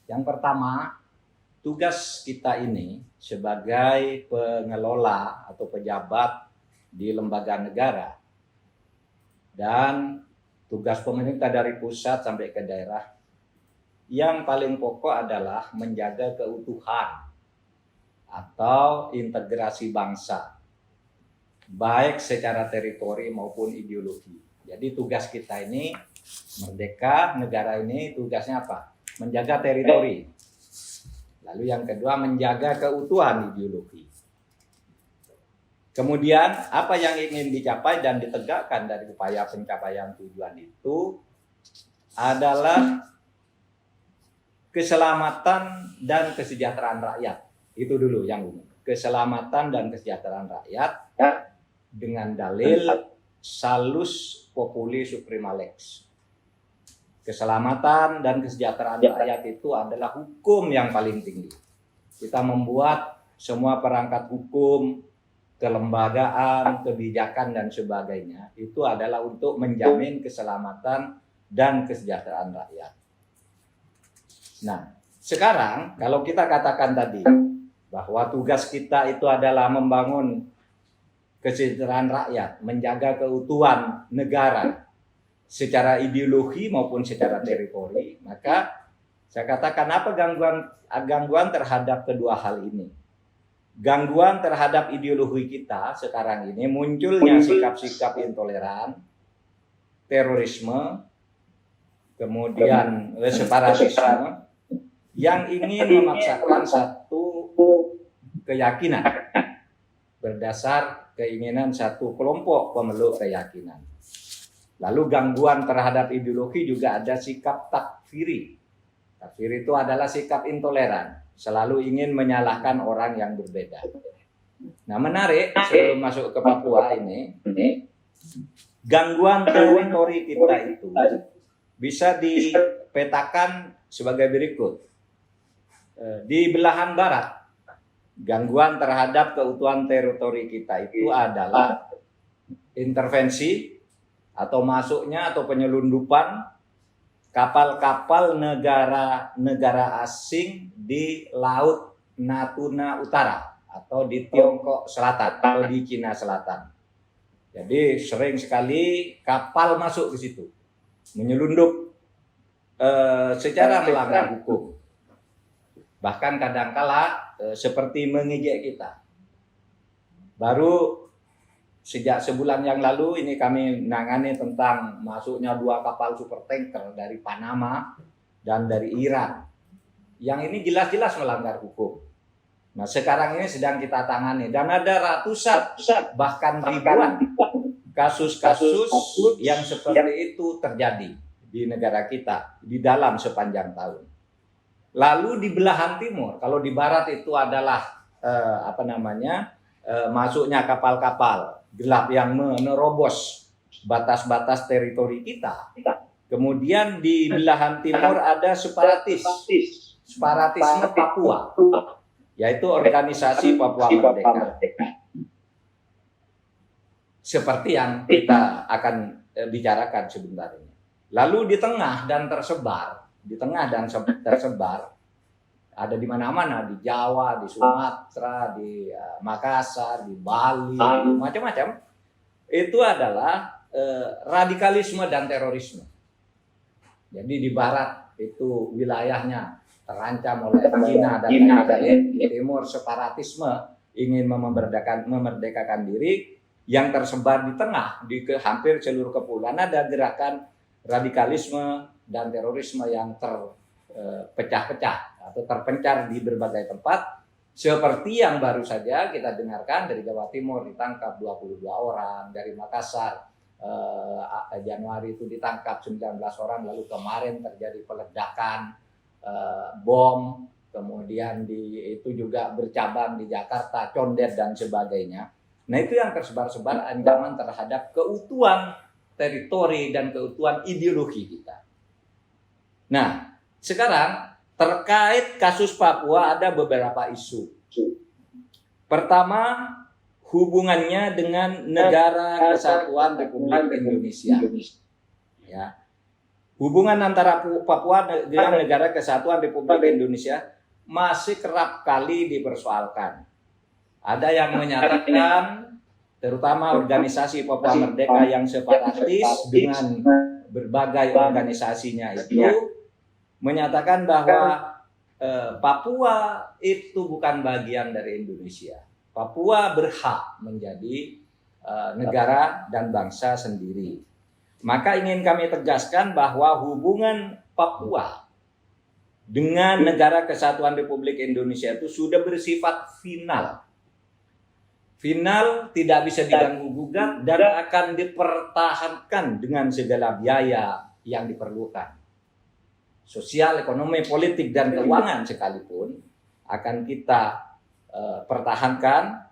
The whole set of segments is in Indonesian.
Yang pertama, tugas kita ini sebagai pengelola atau pejabat di lembaga negara dan tugas pemerintah dari pusat sampai ke daerah, yang paling pokok adalah menjaga keutuhan atau integrasi bangsa, baik secara teritori maupun ideologi. Jadi tugas kita ini, merdeka negara ini tugasnya apa? Menjaga teritori. Lalu yang kedua, menjaga keutuhan ideologi. Kemudian apa yang ingin dicapai dan ditegakkan dari upaya pencapaian tujuan itu adalah keselamatan dan kesejahteraan rakyat. Itu dulu yang umum. Keselamatan dan kesejahteraan rakyat dengan dalil salus populi suprema lex. Keselamatan dan kesejahteraan rakyat itu adalah hukum yang paling tinggi. Kita membuat semua perangkat hukum, kelembagaan, kebijakan dan sebagainya itu adalah untuk menjamin keselamatan dan kesejahteraan rakyat. Nah, sekarang kalau kita katakan tadi bahwa tugas kita itu adalah membangun kesejahteraan rakyat, menjaga keutuhan negara secara ideologi maupun secara teritori, maka saya katakan apa gangguan terhadap kedua hal ini? Gangguan terhadap ideologi kita sekarang ini munculnya sikap-sikap intoleran, terorisme, kemudian separatisme yang ingin memaksakan satu keyakinan berdasar keinginan satu kelompok pemeluk keyakinan. Lalu gangguan terhadap ideologi juga ada sikap takfiri. Takfiri itu adalah sikap intoleran, selalu ingin menyalahkan orang yang berbeda. Nah, menarik sebelum masuk ke Papua ini, gangguan teritori kita itu bisa dipetakan sebagai berikut. Di belahan barat, gangguan terhadap keutuhan teritori kita itu adalah intervensi atau masuknya atau penyelundupan kapal-kapal negara asing di Laut Natuna Utara atau di Tiongkok Selatan atau di Cina Selatan. Jadi sering sekali kapal masuk ke situ, menyelundup secara melanggar hukum. Bahkan kadangkala seperti mengejek kita. Baru sejak sebulan yang lalu ini kami menangani tentang masuknya 2 kapal super tanker dari Panama dan dari Iran. Yang ini jelas-jelas melanggar hukum. Nah, sekarang ini sedang kita tangani dan ada ratusan bahkan ribuan kasus-kasus yang seperti itu terjadi di negara kita di dalam sepanjang tahun. Lalu di belahan timur, kalau di barat itu adalah masuknya kapal-kapal gelap yang menerobos batas-batas teritori kita. Kemudian di belahan timur ada separatisme Papua, yaitu organisasi Papua Merdeka. Seperti yang kita akan bicarakan sebentar ini. Lalu di tengah dan tersebar ada di mana-mana, di Jawa, di Sumatera, di Makassar, di Bali, macam-macam. Itu adalah radikalisme dan terorisme. Jadi di barat itu wilayahnya terancam oleh Cina dan lain-lain. Di timur separatisme ingin memerdekakan diri, yang tersebar di tengah di hampir seluruh kepulauan ada gerakan radikalisme dan terorisme yang terpecah-pecah atau terpencar di berbagai tempat, seperti yang baru saja kita dengarkan dari Jawa Timur ditangkap 22 orang, dari Makassar Januari itu ditangkap 19 orang, lalu kemarin terjadi peledakan bom, kemudian itu juga bercabang di Jakarta, Condet dan sebagainya. Nah, itu yang tersebar-sebar ancaman terhadap keutuhan teritori dan keutuhan ideologi kita. Nah, sekarang terkait kasus Papua ada beberapa isu. Pertama, hubungannya dengan Negara Kesatuan Republik Indonesia. Ya. hubungan antara Papua dengan Negara Kesatuan Republik Indonesia masih kerap kali dipersoalkan. Ada yang menyatakan, terutama organisasi Papua Merdeka yang separatis dengan berbagai organisasinya itu, menyatakan bahwa Papua itu bukan bagian dari Indonesia. Papua berhak menjadi negara dan bangsa sendiri. Maka ingin kami tegaskan bahwa hubungan Papua dengan Negara Kesatuan Republik Indonesia itu sudah bersifat final. Final, tidak bisa diganggu-gugat dan akan dipertahankan dengan segala biaya yang diperlukan. Sosial, ekonomi, politik, dan keuangan sekalipun akan kita pertahankan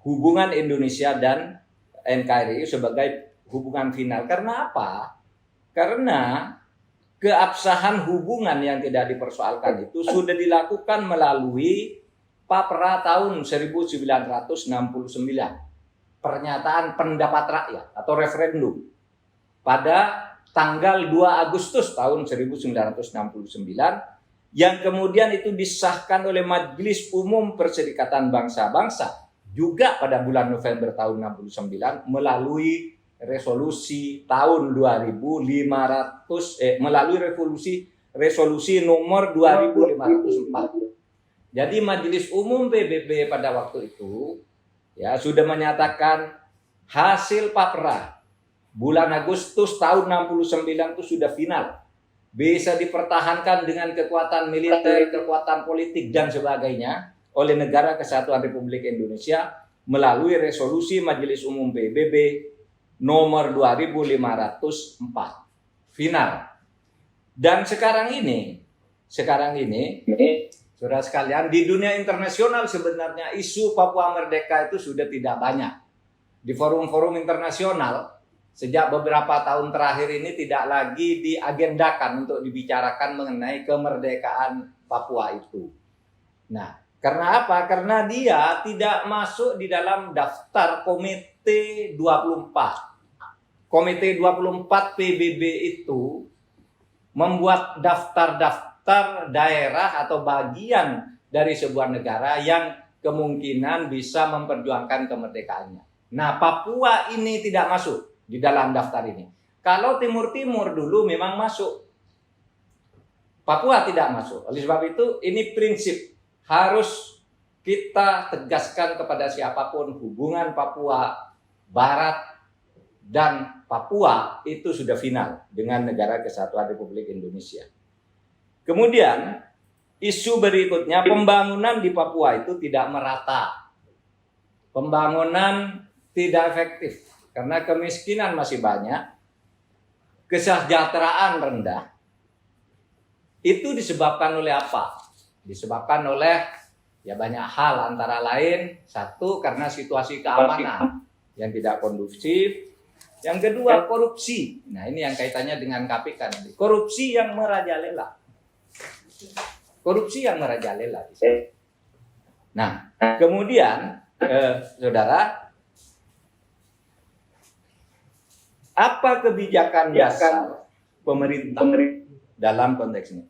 hubungan Indonesia dan NKRI sebagai hubungan final. Karena apa? Karena keabsahan hubungan yang tidak dipersoalkan itu sudah dilakukan melalui Papra tahun 1969, pernyataan pendapat rakyat atau referendum pada tanggal 2 Agustus tahun 1969 yang kemudian itu disahkan oleh Majelis Umum Perserikatan Bangsa-Bangsa juga pada bulan November tahun 69 melalui resolusi tahun 2500 melalui resolusi nomor 2504. Jadi Majelis Umum PBB pada waktu itu ya sudah menyatakan hasil Papra bulan Agustus tahun 69 itu sudah final. Bisa dipertahankan dengan kekuatan militer, kekuatan politik dan sebagainya oleh Negara Kesatuan Republik Indonesia melalui resolusi Majelis Umum PBB nomor 2504. Final. Dan sekarang ini saudara sekalian, di dunia internasional sebenarnya isu Papua Merdeka itu sudah tidak banyak. Di forum-forum internasional, sejak beberapa tahun terakhir ini tidak lagi diagendakan untuk dibicarakan mengenai kemerdekaan Papua itu. Nah, karena apa? Karena dia tidak masuk di dalam daftar Komite 24. Komite 24 PBB itu membuat daftar-daftar daerah atau bagian dari sebuah negara yang kemungkinan bisa memperjuangkan kemerdekaannya. Nah, Papua ini tidak masuk di dalam daftar ini. Kalau Timur Timur dulu memang masuk, Papua tidak masuk. Oleh sebab itu, ini prinsip harus kita tegaskan kepada siapapun, hubungan Papua Barat dan Papua itu sudah final dengan Negara Kesatuan Republik Indonesia. Kemudian isu berikutnya, pembangunan di Papua itu tidak merata. Pembangunan tidak efektif karena kemiskinan masih banyak, kesejahteraan rendah. Itu disebabkan oleh apa? Disebabkan oleh ya banyak hal, antara lain satu karena situasi keamanan yang tidak kondusif. Yang kedua korupsi. Nah, ini yang kaitannya dengan KPK nanti. Korupsi yang merajalela. Korupsi yang merajalela. Nah, kemudian saudara, apa kebijakan dasar pemerintah dalam konteks ini?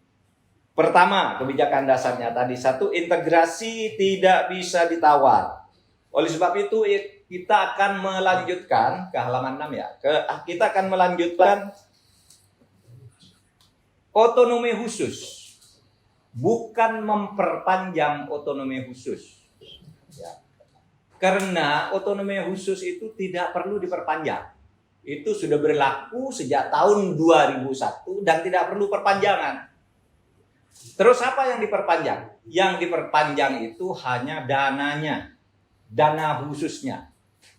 Pertama, kebijakan dasarnya tadi satu, integrasi tidak bisa ditawar. Oleh sebab itu kita akan melanjutkan ke halaman 6 ya. Kita akan melanjutkan otonomi khusus. Bukan memperpanjang otonomi khusus. Ya. Karena otonomi khusus itu tidak perlu diperpanjang. Itu sudah berlaku sejak tahun 2001 dan tidak perlu perpanjangan. Terus apa yang diperpanjang? Yang diperpanjang itu hanya dananya, dana khususnya.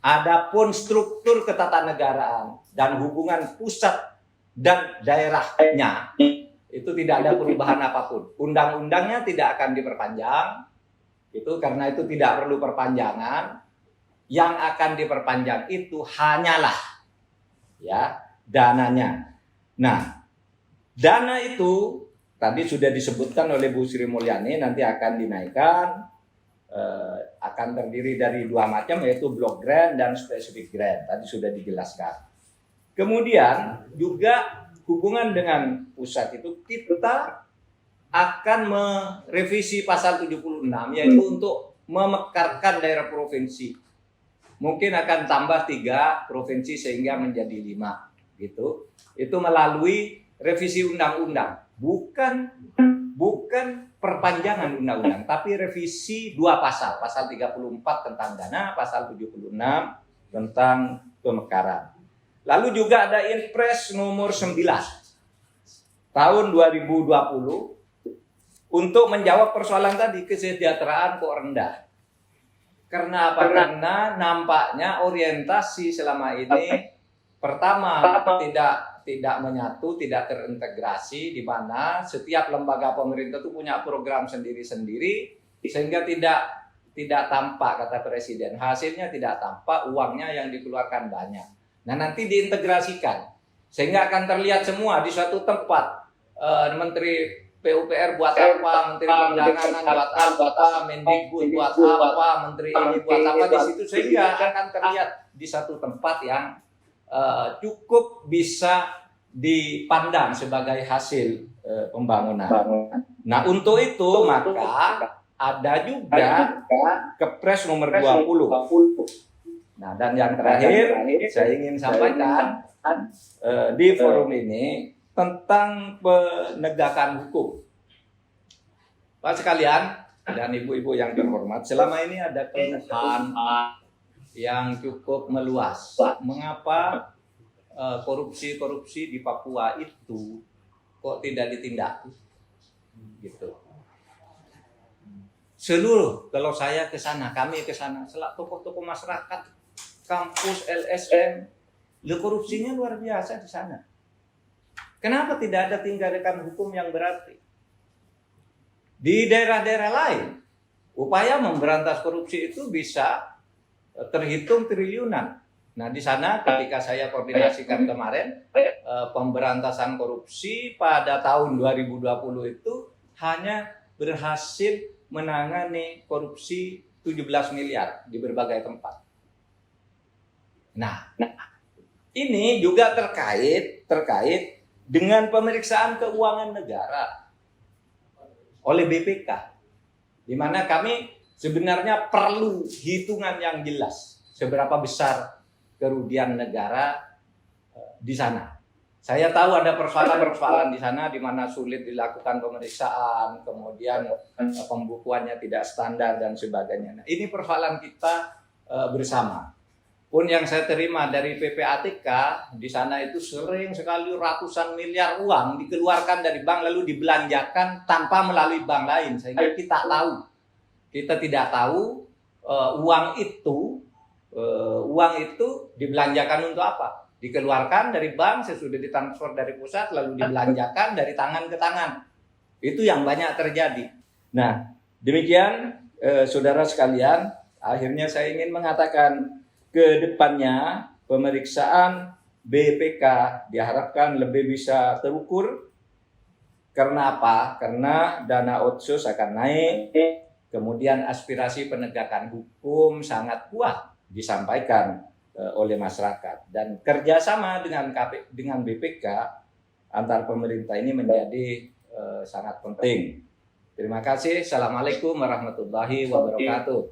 Adapun struktur ketatanegaraan dan hubungan pusat dan daerahnya itu tidak ada perubahan apapun. Undang-undangnya tidak akan diperpanjang. Itu karena itu tidak perlu perpanjangan. Yang akan diperpanjang itu hanyalah ya dananya. Nah, dana itu tadi sudah disebutkan oleh Bu Sri Mulyani, nanti akan dinaikkan, akan terdiri dari dua macam, yaitu block grant dan specific grant. Tadi sudah dijelaskan. Kemudian juga hubungan dengan pusat itu kita akan merevisi pasal 76, yaitu untuk memekarkan daerah provinsi. Mungkin akan tambah 3 provinsi sehingga menjadi 5 gitu. Itu melalui revisi undang-undang, bukan perpanjangan undang-undang, tapi revisi 2 pasal, pasal 34 tentang dana, pasal 76 tentang pemekaran. Lalu juga ada Inpres nomor 9 tahun 2020 untuk menjawab persoalan tadi, kesejahteraan kok rendah. Karena apa? Karena nampaknya orientasi selama ini pertama tidak menyatu, tidak terintegrasi, di mana setiap lembaga pemerintah itu punya program sendiri-sendiri sehingga tidak tampak, kata Presiden. Hasilnya tidak tampak, uangnya yang dikeluarkan banyak. Nah, nanti diintegrasikan sehingga akan terlihat semua di suatu tempat. Menteri PUPR buat apa, Menteri Perdagangan buat apa, Mendikbud buat apa, Menteri ini buat apa, di situ sehingga akan terlihat di satu tempat yang cukup bisa dipandang sebagai hasil pembangunan. Nah, untuk itu maka ada juga Kepres nomor 20. Nah, dan yang terakhir saya ingin sampaikan di forum ini tentang penegakan hukum. Pak sekalian dan ibu-ibu yang terhormat, selama ini ada keluhan yang cukup meluas. Mengapa korupsi di Papua itu kok tidak ditindak? Gitu. Seluruh, kalau saya ke sana, kami ke sana, tokoh-tokoh masyarakat, kampus, LSM, korupsinya luar biasa di sana. Kenapa tidak ada tindakan hukum yang berarti? Di daerah-daerah lain, upaya memberantas korupsi itu bisa terhitung triliunan. Nah, di sana ketika saya koordinasikan kemarin, pemberantasan korupsi pada tahun 2020 itu hanya berhasil menangani korupsi 17 miliar di berbagai tempat. Nah, ini juga terkait dengan pemeriksaan keuangan negara oleh BPK, di mana kami sebenarnya perlu hitungan yang jelas seberapa besar kerugian negara di sana. Saya tahu ada persoalan-persoalan di sana di mana sulit dilakukan pemeriksaan, kemudian pembukuannya tidak standar dan sebagainya. Nah, ini persoalan kita bersama. Pun yang saya terima dari PPATK, di sana itu sering sekali ratusan miliar uang dikeluarkan dari bank lalu dibelanjakan tanpa melalui bank lain, sehingga kita tidak tahu uang itu dibelanjakan untuk apa. Dikeluarkan dari bank sesudah ditransfer dari pusat lalu dibelanjakan dari tangan ke tangan. Itu yang banyak terjadi. Nah, demikian saudara sekalian, akhirnya saya ingin mengatakan ke depannya pemeriksaan BPK diharapkan lebih bisa terukur. Karena apa? Karena dana otsus akan naik, kemudian aspirasi penegakan hukum sangat kuat disampaikan oleh masyarakat, dan kerjasama dengan BPK antar pemerintah ini menjadi sangat penting. Terima kasih. Assalamualaikum warahmatullahi wabarakatuh.